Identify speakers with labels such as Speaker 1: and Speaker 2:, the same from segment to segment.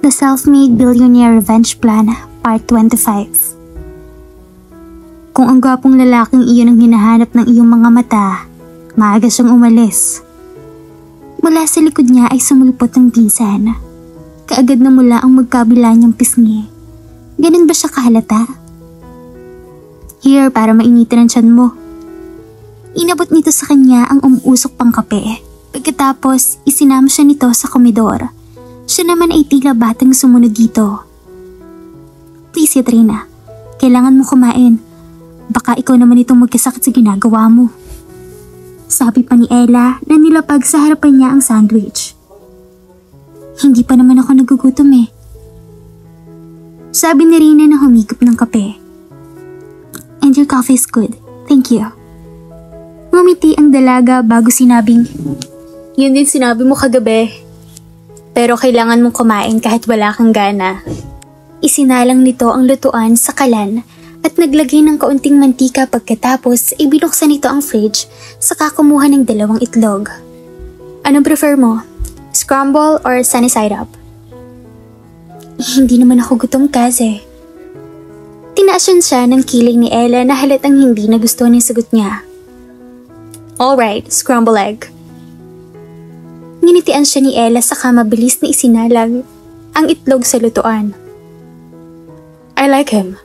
Speaker 1: The Self-Made Billionaire Revenge Plan, Part 25. Kung ang gwapong lalaking iyon ang hinahanap ng iyong mga mata, maaga siyang umalis. Mula sa likod niya ay sumulpot ang pinsan. Kaagad na mula ang magkabila niyang pisngi. Ganun ba siya kahalata? Here, para mainitan ang tiyan mo. Inabot nito sa kanya ang umuusok pang kape. Pagkatapos, isinama siya nito sa komedor. Siya naman ay tila batang sumunod dito. Please, Yatrina. Kailangan mo kumain. Baka ikaw naman itong magkasakit sa ginagawa mo. Sabi pa ni Ella na nilapag sa harapan niya ang sandwich. Hindi pa naman ako nagugutom eh. Sabi ni Rina na humigop ng kape. And your coffee is good. Thank you. Ngumiti ang dalaga bago sinabing, yun din sinabi mo kagabi. Pero kailangan mong kumain kahit wala kang gana. Isinalang nito ang lutuan sa kalan at naglagay ng kaunting mantika pagkatapos ibinuksan nito ang fridge saka kumuha ng 2 itlog. Anong prefer mo? Scramble or sunny side up? Hindi naman ako gutom kasi. Tinaasan siya ng kiling ni Ella na halatang hindi nagustuhan yung sagot niya. Alright, scramble egg. Nginitian siya ni Ella saka mabilis na isinalang ang itlog sa lutuan. I like him.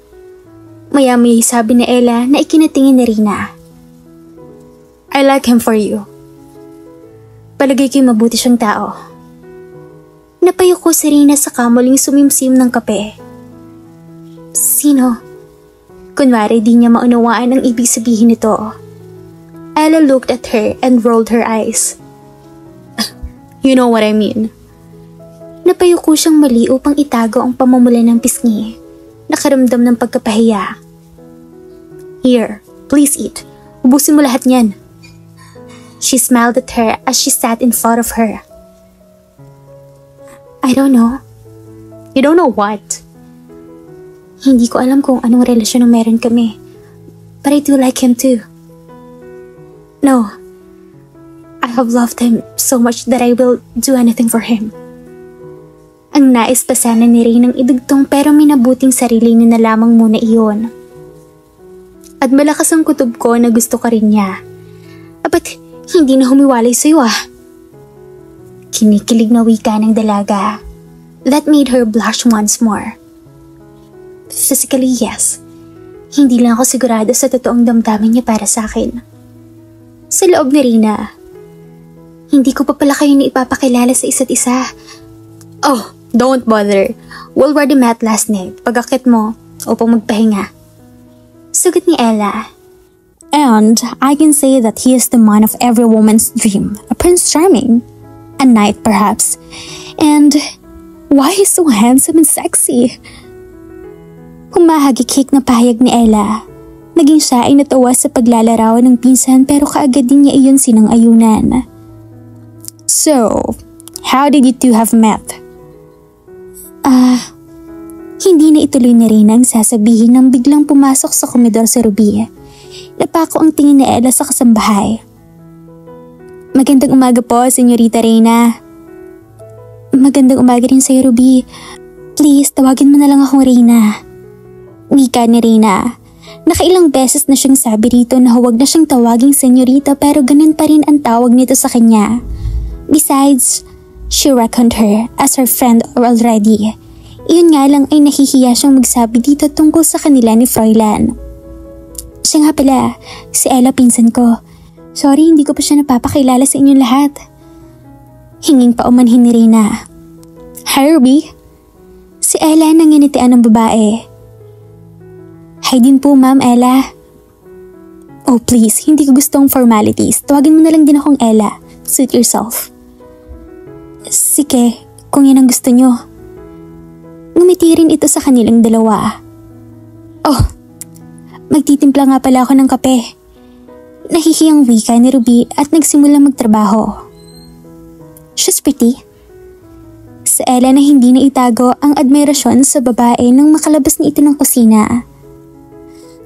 Speaker 1: Maya-maya sabi ni Ella na ikinatingin ni Rina. I like him for you. Palagay ko'y mabuti siyang tao. Napayuko si Rina saka muling sumimsim ng kape. Sino? Kunwari di niya maunawaan ang ibig sabihin nito. Ella looked at her and rolled her eyes. You know what I mean. Napayuko siyang mali upang itago ang pamumula ng pisngi. Nakaramdam ng pagkapahiya. Here, please eat. Ubusin mo lahat niyan. She smiled at her as she sat in front of her. I don't know. You don't know what? Hindi ko alam kung anong relasyon ang meron kami. But I do like him too. No. I have loved him so much that I will do anything for him. Ang nais pa sana ni Rain ang idugtong pero minabuting sarili niya na lamang muna iyon. At malakas ang kutob ko na gusto ka rin niya. Ba't hindi na humiwalay sa'yo ah? Kinikilig na wika ng dalaga. That made her blush once more. Physically, yes. Hindi lang ako sigurado sa totoong damdamin niya para sa akin. Sa loob ni Rina, hindi ko pa pala kayo na ipapakilala sa isa't isa. Oh, don't bother. We already met last night. Pag-akit mo, upang magpahinga. Sagot ni Ella. And I can say that he is the man of every woman's dream. A Prince Charming. A knight perhaps. And why he's so handsome and sexy? Humahagikik na pahayag ni Ella. Naging siya ay natawa sa paglalarawan ng pinsan pero kaagad din niya iyon sinang-ayunan. So, how did you two have met? Hindi na ituloy ni Rina ang sasabihin nang biglang pumasok sa komedor si Ruby. Napako ang tingin ni Ella sa kasambahay. Magandang umaga po, Senyorita Rina. Magandang umaga rin sa'yo, Ruby. Please, tawagin mo na lang akong Rina. Wika ni Rina. Nakailang beses na siyang sabi rito na huwag na siyang tawaging Senyorita pero ganun pa rin ang tawag nito sa kanya. Besides, she reckoned her as her friend already. Iyon nga lang ay nahihiya siyang magsabi dito tungkol sa kanila ni Froilan. Siya nga pala, si Ella pinsan ko. Sorry, hindi ko pa siya napapakilala sa inyong lahat. Hinging pa umanhin ni Rina. Hi, Ruby. Si Ella nanginitian ng babae. Hi din po, Ma'am Ella. Oh please, hindi ko gustong formalities. Tawagin mo na lang din akong Ella. Suit yourself. Sige, kung yan ang gusto nyo. Ngumiti rin ito sa kanilang dalawa. Oh, magtitimpla nga pala ako ng kape. Nahihiyang wika ni Ruby at nagsimula magtrabaho. She's pretty. Sa Ella na hindi na itago ang admirasyon sa babae nang makalabas ni ito ng kusina.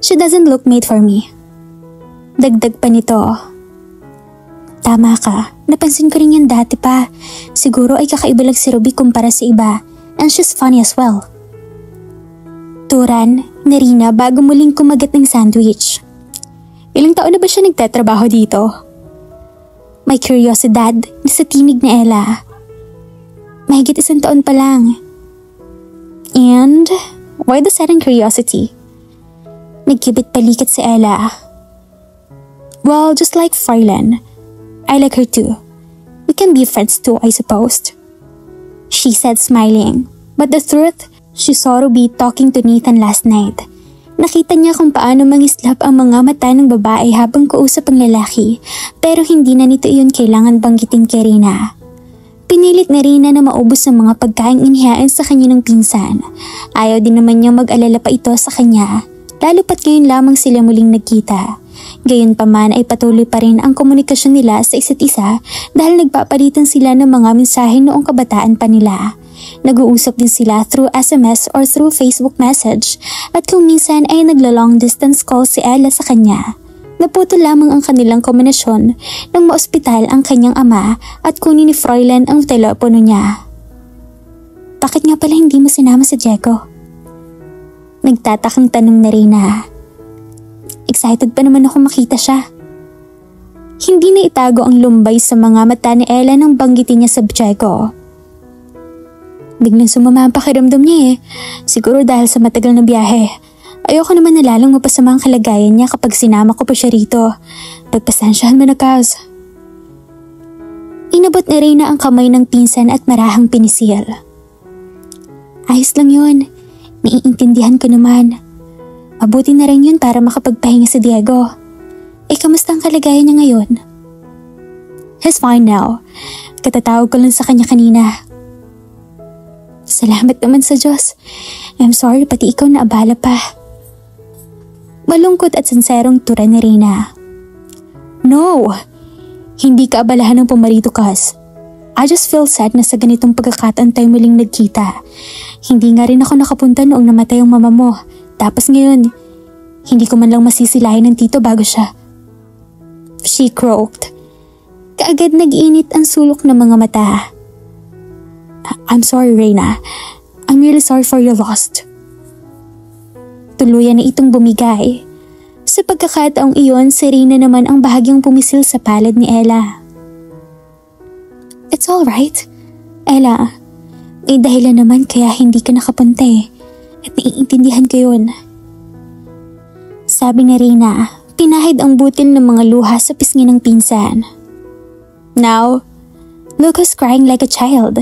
Speaker 1: She doesn't look made for me. Dagdag pa nito. Tama ka, napansin ko rin yan dati pa. Siguro ay kakaiba lang si Ruby kumpara sa iba. And she's funny as well. Turan ni Rina bago muling kumagat ng sandwich. Ilang taon na ba siya nagtatrabaho dito? May kuryosidad sa tinig ni Ella. Mahigit 1 taon pa lang. And why the sudden curiosity? Nagkibit palikat si Ella. Well, just like Fräulein, I like her too. We can be friends too, I suppose. She said smiling. But the truth, she saw Ruby talking to Nathan last night. Nakita niya kung paano mangislap ang mga mata ng babae habang kausap ang lalaki, pero hindi na nito iyon kailangan banggitin kay Rina. Pinilit ni Rina na maubos ang mga pagkaing inihain sa kanya ng pinsan. Ayaw din naman niyang mag-alala pa ito sa kanya, lalo pat ngayon lamang sila muling nagkita. Gayunpaman ay patuloy pa rin ang komunikasyon nila sa isa't isa dahil nagpapalitan sila ng mga mensahe noong kabataan pa nila. Nag-uusap din sila through SMS or through Facebook message at kung minsan ay nagla-long distance call si Ella sa kanya. Naputo lamang ang kanilang kombinasyon nang maospital ang kanyang ama at kunin ni Fräulein ang telepono niya. Bakit nga pala hindi mo sinama si Diego? Nagtatakang tanong na Rina. Excited pa naman ako makita siya. Hindi na itago ang lumbay sa mga mata ni Ella nang banggitin niya sa Diego. Biglang sumama ang pakiramdam niya eh. Siguro dahil sa matagal na biyahe. Ayoko naman nalalong mapasama ang kalagayan niya kapag sinama ko pa siya rito. Pagpasensyahan mo na, Kaz. Inabot ni Reyna ang kamay ng pinsan at marahang pinisil. Ayos lang yun. Naiintindihan ko naman. Mabuti na rin yun para makapagpahinga si Diego. Kamusta ang kalagayan niya ngayon? He's fine now. Katatawag ko lang sa kanya kanina. Salamat naman sa Diyos. I'm sorry pati ikaw na abala pa. Malungkot at sinserong tura ni Rina. No! Hindi ka abalahan ng pumarito, Kaz. I just feel sad na sa ganitong pagkakataon tayo muling nagkita. Hindi nga rin ako nakapunta noong namatay ang mama mo. Tapos ngayon, hindi ko man lang masisilahin ng tito bago siya. She croaked. Kaagad nag-init ang sulok ng mga mata. I'm sorry, Reyna. I'm really sorry for your loss. Tuluyan na itong bumigay. Sa pagkakataong iyon, si Reyna naman ang bahagyang pumisil sa palad ni Ella. It's all right. Ella, may dahilan naman kaya hindi ka nakapunta at naiintindihan ko yun. Sabi ni Reyna, pinahid ang butil ng mga luha sa pisngi ng pinsan. Now, look who's crying like a child.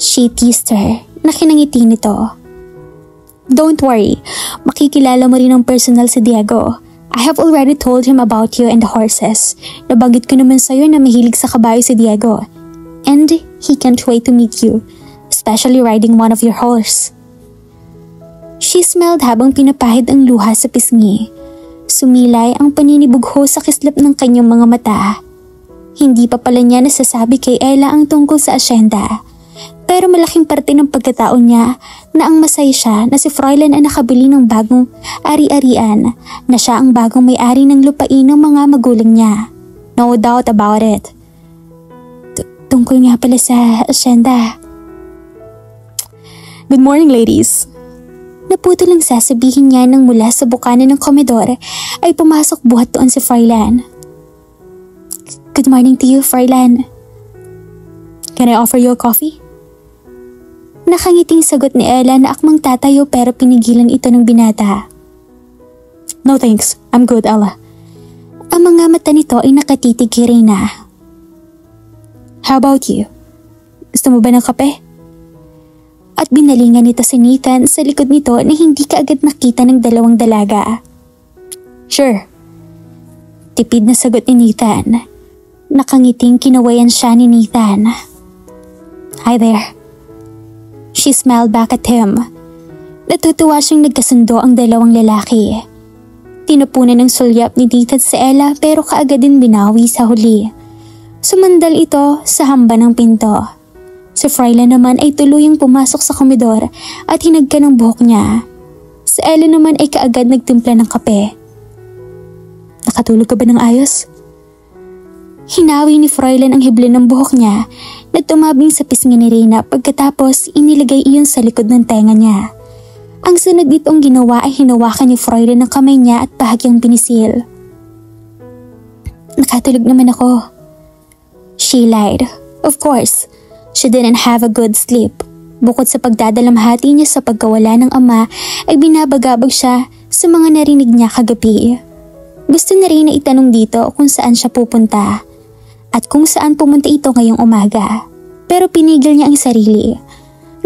Speaker 1: She teased her na kinangiti nito. Don't worry, makikilala mo rin ang personal si Diego. I have already told him about you and the horses. Nabanggit ko naman sa'yo na mahilig sa kabayo si Diego. And he can't wait to meet you, especially riding one of your horse. She smiled habang pinapahid ang luha sa pisngi. Sumilay ang paninibugho sa kislap ng kanyang mga mata. Hindi pa pala niya nasasabi kay Ella ang tungkol sa asyenda. Pero malaking parte ng pagkataon niya na ang masaya siya na si Fräulein ay nakabili ng bagong ari-arian na siya ang bagong may-ari ng lupain ng mga magulang niya. No doubt about it. Tungkol nga pala sa asyenda. Good morning, ladies. Naputo lang sasabihin niya nang mula sa bukana ng komedor ay pumasok buhat doon si Fräulein. Good morning to you, Fräulein. Can I offer you a coffee? Nakangiting sagot ni Ella na akmang tatayo pero pinigilan ito ng binata. No thanks, I'm good, Ella. Ang mga mata nito ay nakatitig kay Reyna. How about you? Gusto mo ba ng kape? At binalingan nito si Nathan sa likod nito na hindi kaagad nakita ng dalawang dalaga. Sure. Tipid na sagot ni Nathan. Nakangiting kinawayan siya ni Nathan. Hi there. She smiled back at him. Natutuwa siyang nagkasundo ang dalawang lalaki. Tinupunan ng sulyap ni Nathan sa Ella pero kaagad din binawi sa huli. Sumandal ito sa hamba ng pinto. Si Fräulein naman ay tuluyang pumasok sa komedor at hinagka ng buhok niya. Si Ella naman ay kaagad nagtimpla ng kape. Nakatulog ka ba ng ayos? Hinawi ni Fräulein ang hibla ng buhok niya na tumabing sa pisngi ni Reyna pagkatapos inilagay iyon sa likod ng tenga niya. Ang sunod nitong ginawa ay hinawakan ni Fräulein ang kamay niya at bahagyang binisil. Nakatulog naman ako. She lied. Of course, she didn't have a good sleep. Bukod sa pagdadalamhati niya sa pagkawala ng ama ay binabagabag siya sa mga narinig niya kagabi. Gusto na rin na itanong dito kung saan siya pupunta at kung saan pumunta ito ngayong umaga. Pero pinigil niya ang sarili.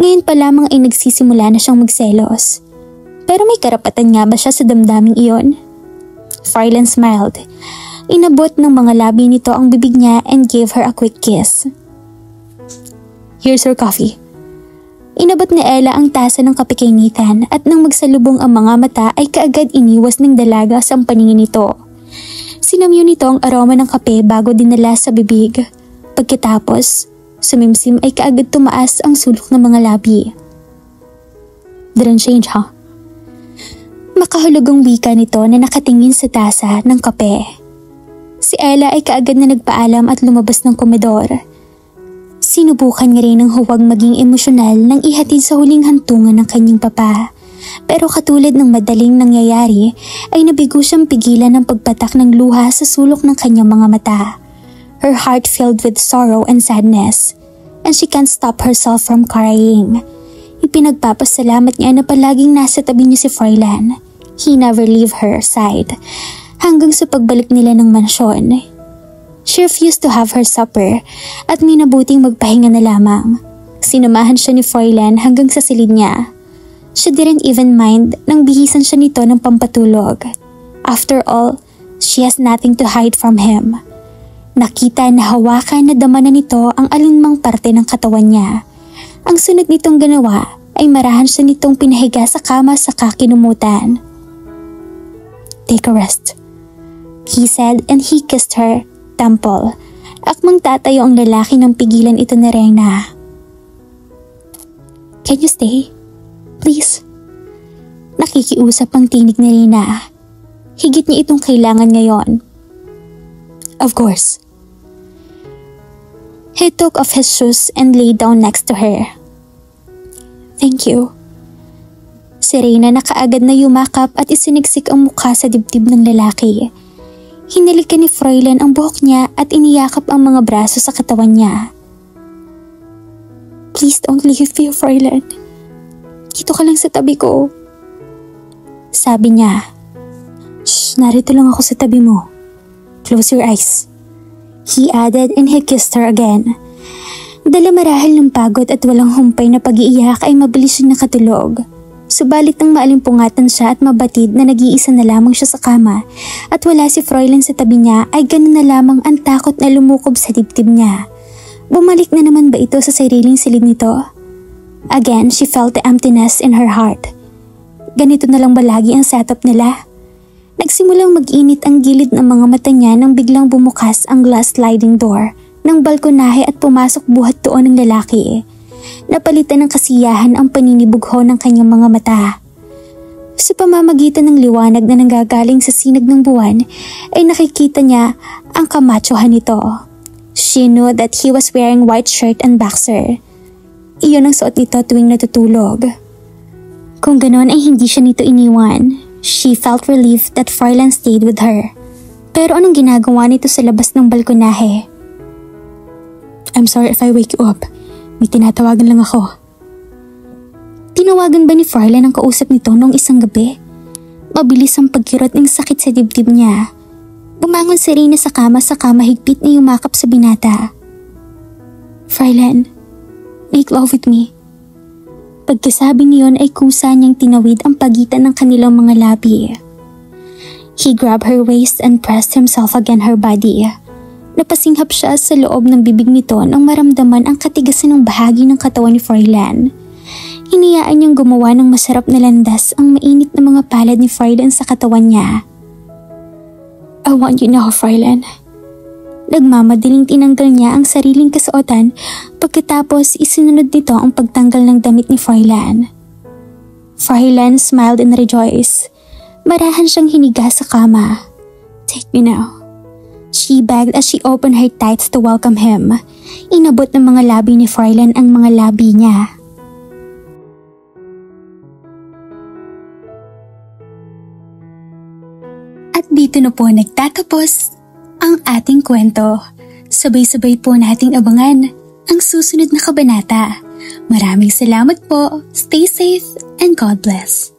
Speaker 1: Ngayon pa lamang ay nagsisimula na siyang magselos. Pero may karapatan nga ba siya sa damdaming iyon? Fräulein smiled. Inabot ng mga labi nito ang bibig niya and gave her a quick kiss. Here's your coffee. Inabot ni Ella ang tasa ng kape kay Nathan at nang magsalubong ang mga mata ay kaagad iniwas ng dalaga sa paningin nito. Sinamyo nito ang aroma ng kape bago dinala sa bibig. Pagkatapos, sumimsim ay kaagad tumaas ang sulok ng mga labi. Didn't change, huh? Makahulugang wika nito na nakatingin sa tasa ng kape. Si Ella ay kaagad na nagpaalam at lumabas ng komedor. Sinubukan niya rin ng huwag maging emosyonal nang ihatid sa huling hantungan ng kanyang papa. Pero katulad ng madaling nangyayari ay nabigo siyang pigilan ng pagpatak ng luha sa sulok ng kanyang mga mata. Her heart filled with sorrow and sadness, and she can't stop herself from crying. Ipinagpapasalamat niya na palaging nasa tabi niya si Fräulein. He never leave her side hanggang sa pagbalik nila ng mansyon. She refused to have her supper at minabuting magpahinga na lamang. Sinamahan siya ni Fräulein hanggang sa silid niya. She didn't even mind nang bihisan siya nito ng pampatulog. After all, she has nothing to hide from him. Nakita na hawakan na dama na nito ang alinmang parte ng katawan niya. Ang sunod nitong ganawa ay marahan siya nitong pinahiga sa kama sa kakinumutan. Take a rest, he said, and he kissed her temple. Akmang tatayo ang lalaki nang pigilan ito ni Reyna. Can you stay? Please? Nakikiusap ang tinig ni Reyna. Higit niya itong kailangan ngayon. Of course. He took off his shoes and lay down next to her. Thank you. Si Reyna nakaagad na yumakap at isiniksik ang mukha sa dibdib ng lalaki. Hinalikan ni Fräulein ang buhok niya at iniyakap ang mga braso sa katawan niya. Please don't leave me, Fräulein. Dito ka lang sa tabi ko. Sabi niya. Shh, narito lang ako sa tabi mo. Close your eyes. He added and he kissed her again. Dala marahil ng pagod at walang humpay na pag-iiyak ay mabilis siyang nakatulog. Subalit nang maalimpungatan siya at mabatid na nag-iisa na lamang siya sa kama at wala si Fräulein sa tabi niya ay ganun na lamang ang takot na lumukob sa dibdib niya. Bumalik na naman ba ito sa sariling silid nito? Again, she felt the emptiness in her heart. Ganito na lang ba lagi ang setup nila? Nagsimulang mag-init ang gilid ng mga mata niya nang biglang bumukas ang glass sliding door ng balkonahe at pumasok buhat doon ng lalaki. Napalitan ng kasiyahan ang paninibugho ng kanyang mga mata. Sa pamamagitan ng liwanag na nanggagaling sa sinag ng buwan ay nakikita niya ang kamachohan nito. She knew that he was wearing white shirt and boxer. Iyon ang suot nito tuwing natutulog. Kung ganon ay hindi siya nito iniwan. She felt relieved that Fräulein stayed with her. Pero anong ginagawa nito sa labas ng balkonahe? I'm sorry if I wake you up. May tinatawagan lang ako. Tinawagan ba ni Fräulein ang kausap nito noong isang gabi? Mabilis ang pagkirot ng sakit sa dibdib niya. Bumangon si Reyna sa kama higpit na yumakap sa binata. Fräulein, make love with me. Pagkasabi niyon ay kusa niyang tinawid ang pagitan ng kanilang mga labi. He grabbed her waist and pressed himself against her body. Napasinghap siya sa loob ng bibig nito nang maramdaman ang katigasan ng bahagi ng katawan ni Fräulein. Hinayaan niyang gumawa ng masarap na landas ang mainit na mga palad ni Fräulein sa katawan niya. I want you now, Fräulein. Nagmamadaling tinanggal niya ang sariling kasuotan pagkatapos isinunod nito ang pagtanggal ng damit ni Fräulein. Fräulein smiled and rejoiced. Marahan siyang hiniga sa kama. Take me now. She begged as she opened her tights to welcome him. Inabot ng mga labi ni Froilan ang mga labi niya. At dito na po nagtatapos ang ating kwento. Sabay-sabay po nating abangan ang susunod na kabanata. Maraming salamat po. Stay safe and God bless.